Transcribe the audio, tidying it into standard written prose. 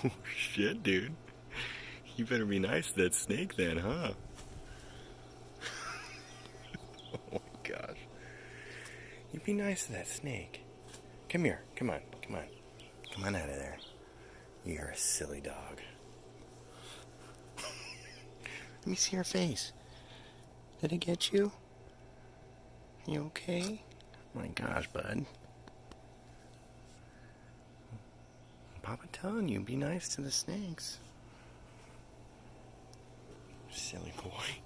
Oh, shit, dude. You better be nice to that snake then, huh? Oh my gosh. You be nice to that snake. Come here. Come on. Come on. Come on out of there. You're a silly dog. Let me see your face. Did it get you? You okay? Oh my gosh, bud. Papa telling you, be nice to the snakes. Silly boy.